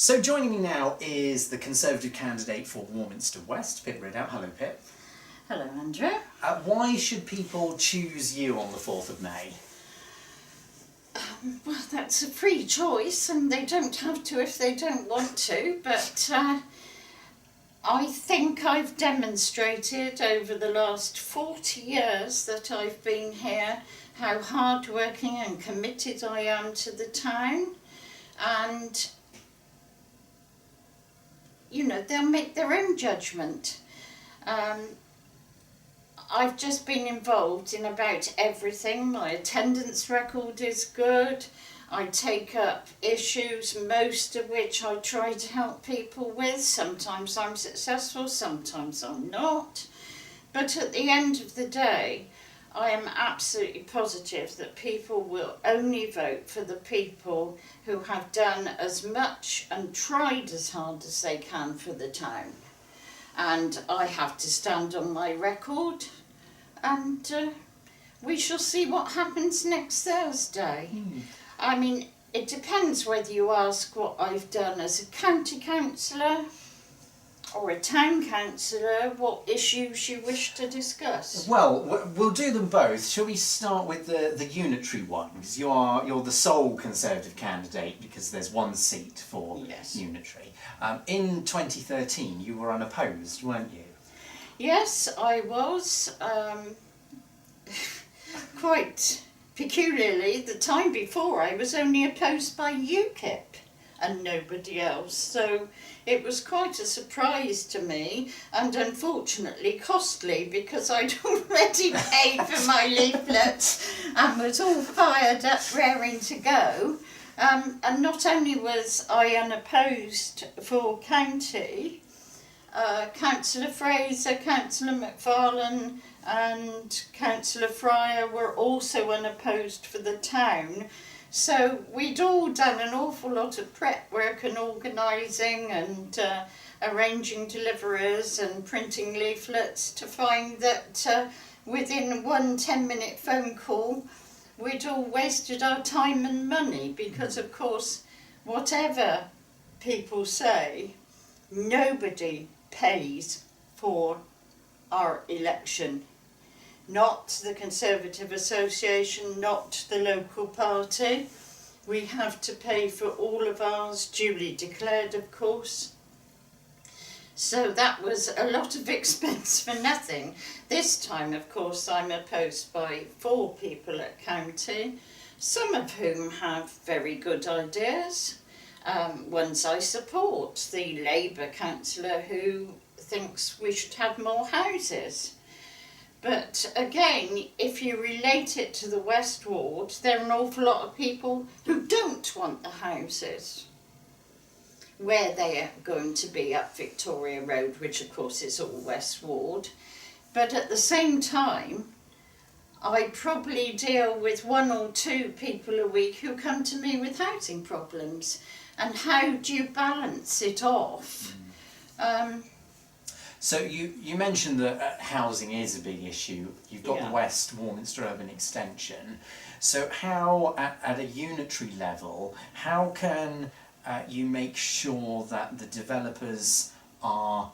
So joining me now is the Conservative candidate for Warminster West, Pip Ridout. Hello, Pip. Hello, Andrew. Why should people choose you on the 4th of May? Well, that's a free choice, and they don't have to if they don't want to, but I think I've demonstrated over the last 40 years that I've been here how hard-working and committed I am to the town, and you know, they'll make their own judgment. I've just been involved in about everything. My attendance record is good. I take up issues, most of which I try to help people with. Sometimes I'm successful, sometimes I'm not. But at the end of the day, I am absolutely positive that people will only vote for the people who have done as much and tried as hard as they can for the town. And I have to stand on my record, and we shall see what happens next Thursday. I mean, it depends whether you ask what I've done as a county councillor or a town councillor, what issues you wish to discuss. Well, we'll do them both. Shall we start with the unitary one? Because you're the sole Conservative candidate because there's one seat for unitary. In 2013 you were unopposed, weren't you? Yes, I was. Quite peculiarly, the time before I was only opposed by UKIP and nobody else, so it was quite a surprise to me, and unfortunately costly, because I'd already paid for my leaflets and was all fired up raring to go. And not only was I unopposed for county, Councillor Fraser, Councillor McFarlane and Councillor Fryer were also unopposed for the town. So we'd all done an awful lot of prep work and organising and arranging deliverers and printing leaflets to find that within one 10-minute phone call we'd all wasted our time and money, because of course whatever people say, nobody pays for our election. Not the Conservative Association, not the local party. We have to pay for all of ours, duly declared of course. So that was a lot of expense for nothing. This time of course I'm opposed by 4 people at county, some of whom have very good ideas. Ones I support, the Labour councillor who thinks we should have more houses. But again, if you relate it to the West Ward, there are an awful lot of people who don't want the houses where they are going to be up Victoria Road, which of course is all West Ward. But at the same time, I probably deal with 1 or 2 people a week who come to me with housing problems. And how do you balance it off? So you mentioned that housing is a big issue. You've got the West Warminster Urban Extension. So how, at a unitary level, how can you make sure that the developers are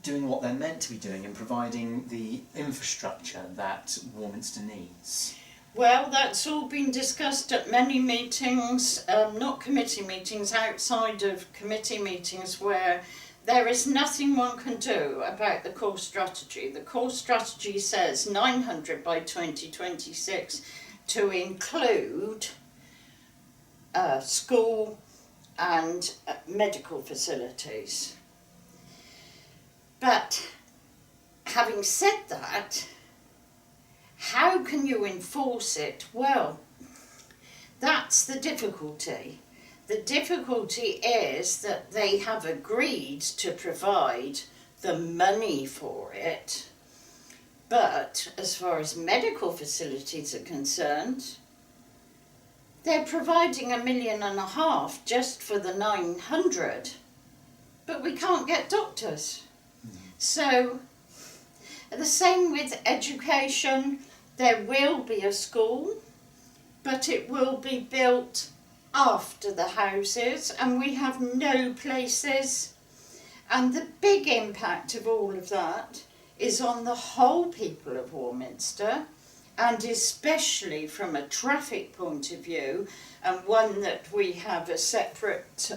doing what they're meant to be doing and providing the infrastructure that Warminster needs? Well, that's all been discussed at many meetings, not committee meetings, outside of committee meetings, where there is nothing one can do about the core strategy. The core strategy says 900 by 2026 to include school and medical facilities. But having said that, how can you enforce it? Well, that's the difficulty. The difficulty is that they have agreed to provide the money for it, but as far as medical facilities are concerned, they're providing $1.5 million just for the 900, but we can't get doctors. So the same with education. There will be a school, but it will be built after the houses, and we have no places. And the big impact of all of that is on the whole people of Warminster, and especially from a traffic point of view, and one that we have a separate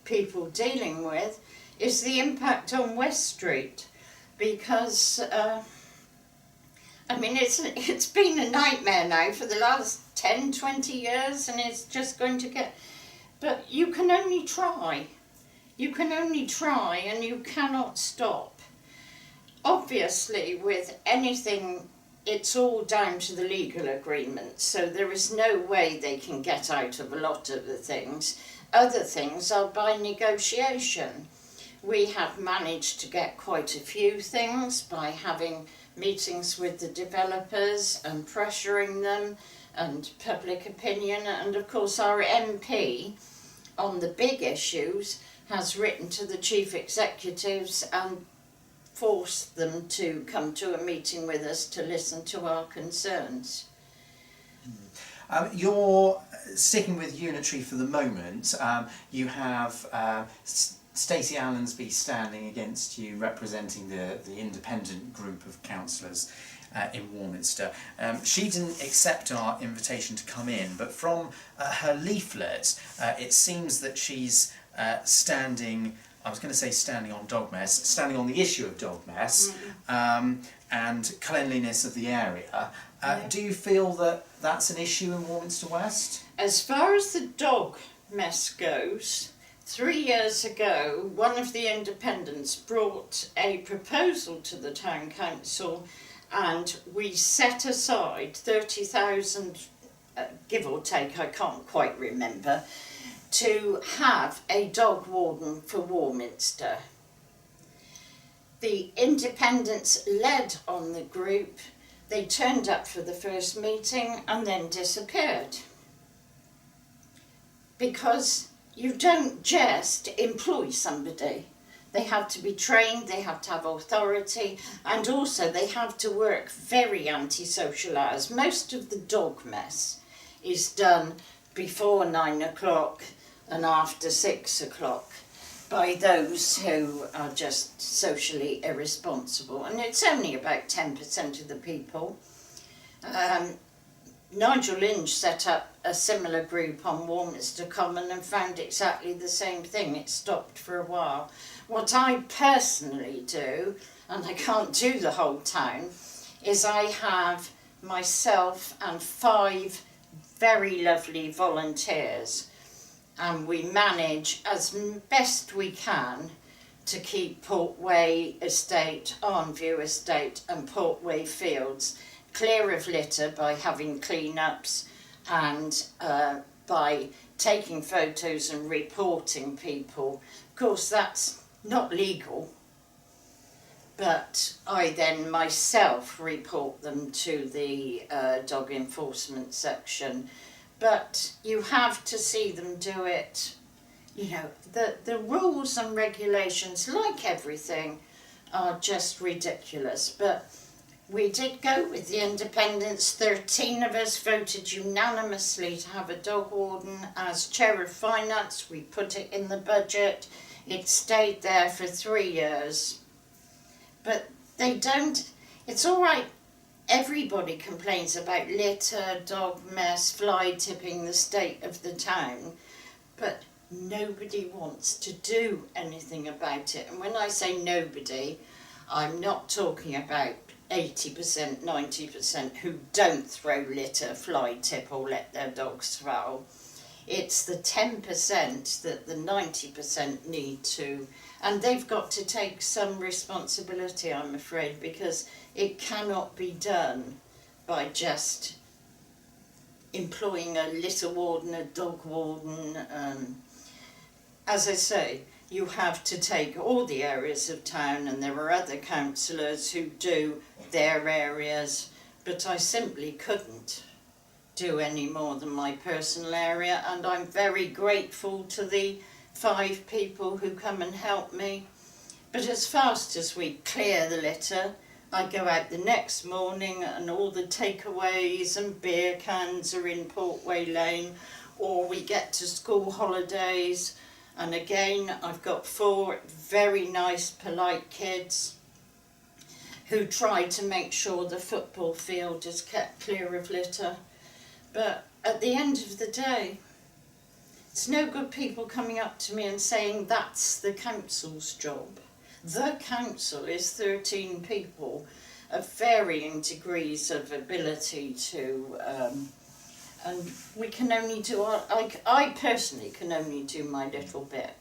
people dealing with, is the impact on West Street. Because, I mean, it's been a nightmare now for the last 10, 20 years, and it's just going to get... But you can only try. You can only try, and you cannot stop. Obviously, with anything, it's all down to the legal agreement, so there is no way they can get out of a lot of the things. Other things are by negotiation. We have managed to get quite a few things by having meetings with the developers and pressuring them, and public opinion, and of course our MP on the big issues has written to the chief executives and forced them to come to a meeting with us to listen to our concerns. You're sticking with unitary for the moment. You have Stacey Allensby standing against you, representing the independent group of councillors in Warminster. She didn't accept our invitation to come in, but from her leaflet, it seems that she's standing, I was going to say standing on dog mess, standing on the issue of dog mess and cleanliness of the area. Do you feel that that's an issue in Warminster West? As far as the dog mess goes, 3 years ago, one of the independents brought a proposal to the town council, and we set aside 30,000, give or take, I can't quite remember, to have a dog warden for Warminster. The independents led on the group. They turned up for the first meeting and then disappeared. Because you don't just employ somebody. They have to be trained, they have to have authority, and also they have to work very antisocial hours. Most of the dog mess is done before 9 o'clock and after 6 o'clock by those who are just socially irresponsible. And it's only about 10% of the people. Nigel Lynch set up a similar group on Warminster Common and found exactly the same thing. It stopped for a while. What I personally do, and I can't do the whole town, is I have myself and 5 very lovely volunteers, and we manage as best we can to keep Portway Estate, Arnview Estate and Portway Fields clear of litter by having clean-ups and by taking photos and reporting people. Of course, that's not legal, but I then myself report them to the dog enforcement section. But you have to see them do it. You know, the rules and regulations, like everything, are just ridiculous. But we did go with the independents. 13 of us voted unanimously to have a dog warden. As chair of finance, we put it in the budget. It stayed there for 3 years. But they don't, it's all right. Everybody complains about litter, dog mess, fly tipping the state of the town, but nobody wants to do anything about it. And when I say nobody, I'm not talking about 80%, 90% who don't throw litter, fly tip or let their dogs foul. It's the 10% that the 90% need to, and they've got to take some responsibility, I'm afraid, because it cannot be done by just employing a litter warden, a dog warden. As I say, you have to take all the areas of town, and there are other councillors who do their areas, but I simply couldn't do any more than my personal area, and I'm very grateful to the 5 people who come and help me. But as fast as we clear the litter, I go out the next morning and all the takeaways and beer cans are in Portway Lane, or we get to school holidays, and again I've got 4 very nice, polite kids who try to make sure the football field is kept clear of litter. But at the end of the day, it's no good people coming up to me and saying that's the council's job. The council is 13 people of varying degrees of ability to, and we can only do, I personally can only do my little bit.